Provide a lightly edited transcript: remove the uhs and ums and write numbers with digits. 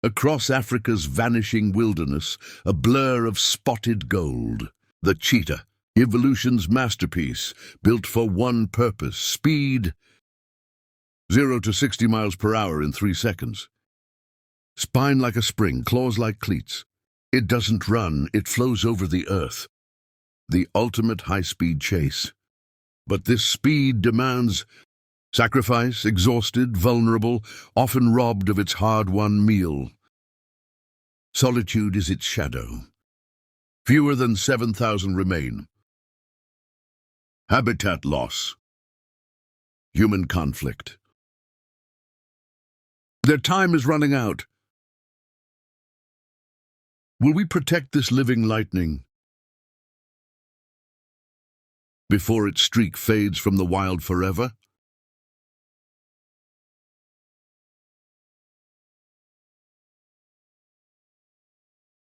Across Africa's vanishing wilderness, a blur of spotted gold. The cheetah, evolution's masterpiece, built for one purpose: speed. 0 to 60 miles per hour in 3 seconds. Spine like a spring, claws like cleats. It doesn't run, it flows over the earth. The ultimate high-speed chase. But this speed demands sacrifice, exhausted, vulnerable, often robbed of its hard-won meal. Solitude is its shadow. Fewer than 7,000 remain. Habitat loss. Human conflict. Their time is running out. Will we protect this living lightning before its streak fades from the wild forever?